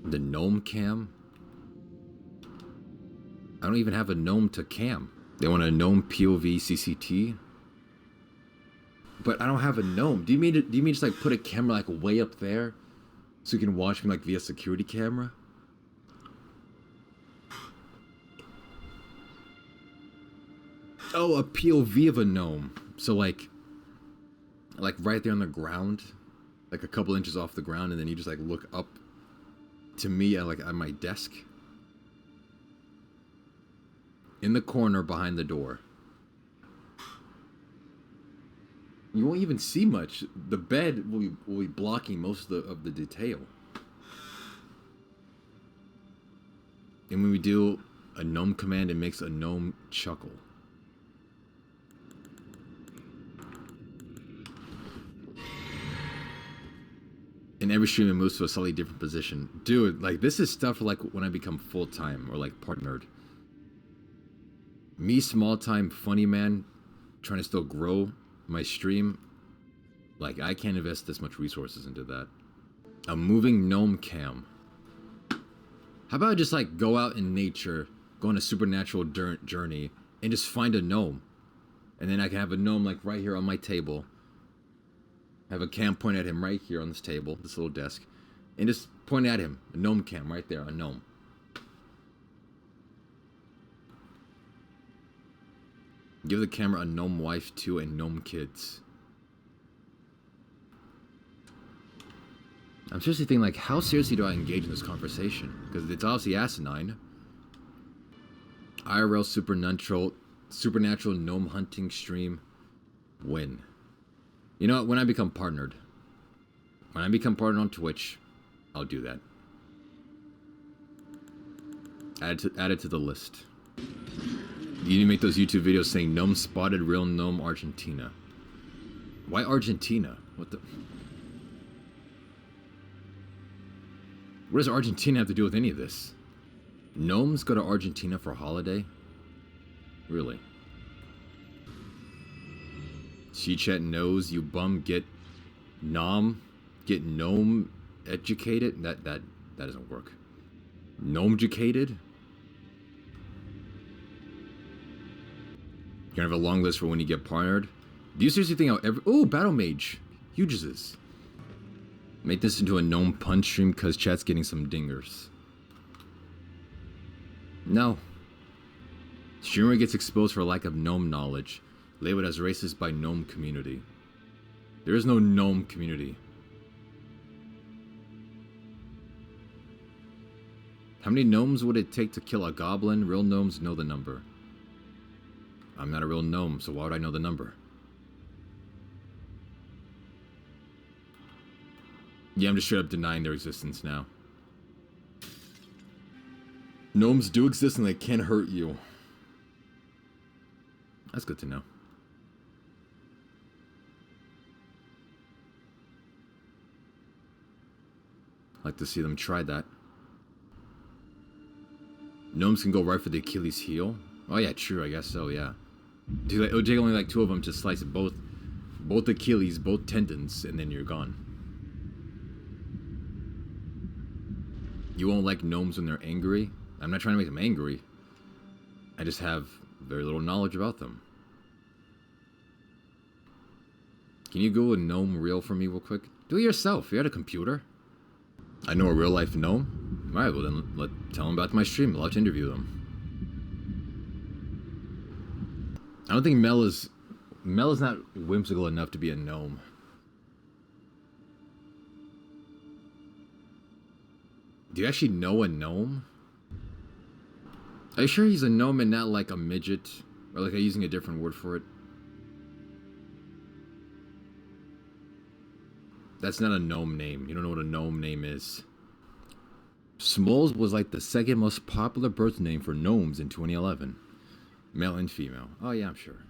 The gnome cam? I don't even have a gnome to cam. They want a gnome POV CCT? But I don't have a gnome. Do you mean just like put a camera like way up there so you can watch me like via security camera? Oh, a POV of a gnome. So like right there on the ground, like a couple inches off the ground, and then you just like look up to me at like at my desk. In the corner behind the door. You won't even see much. The bed will be blocking most of the detail. And when we do a gnome command, it makes a gnome chuckle. In every stream, it moves to a slightly different position. Dude, like this is stuff for like when I become full-time or like partnered. Me, small-time funny man, trying to still grow my stream, like I can't invest this much resources into that. A moving gnome cam. How about I just like go out in nature, go on a supernatural journey, and just find a gnome, and then I can have a gnome like right here on my table. Have a cam point at him right here on this table, this little desk, and just point at him. A gnome cam right there, a gnome. Give the camera a gnome wife too and gnome kids. I'm seriously thinking like, how seriously do I engage in this conversation? Because it's obviously asinine. IRL supernatural gnome hunting stream. When? You know what? When I become partnered. When I become partnered on Twitch, I'll do that. Add it to the list. You need to make those YouTube videos saying gnome spotted, real gnome Argentina. Why Argentina? What the? What does Argentina have to do with any of this? Gnomes go to Argentina for a holiday? Really? She-chat knows you bum get gnome educated? That doesn't work. Gnome-educated? You're gonna have a long list for when you get partnered. Do you seriously think I'll ever... Ooh, Battle Mage. Huge is this. Make this into a gnome punch stream because chat's getting some dingers. No. Streamer gets exposed for lack of gnome knowledge. Labeled as racist by gnome community. There is no gnome community. How many gnomes would it take to kill a goblin? Real gnomes know the number. I'm not a real gnome, so why would I know the number? Yeah, I'm just straight up denying their existence now. Gnomes do exist and they can hurt you. That's good to know. I'd like to see them try that. Gnomes can go right for the Achilles heel. Oh yeah, true, I guess so, yeah. Dude, it would take only like 2 of them to slice both Achilles, both tendons, and then you're gone. You won't like gnomes when they're angry? I'm not trying to make them angry. I just have very little knowledge about them. Can you go a gnome reel for me real quick? Do it yourself. You're at a computer. I know a real life gnome. Alright, well then tell them about my stream. I'd love to interview them. I don't think Mel is not whimsical enough to be a gnome. Do you actually know a gnome? Are you sure he's a gnome and not like a midget? Or like using a different word for it? That's not a gnome name. You don't know what a gnome name is. Smoles was like the second most popular birth name for gnomes in 2011. Male and female. Oh yeah, I'm sure.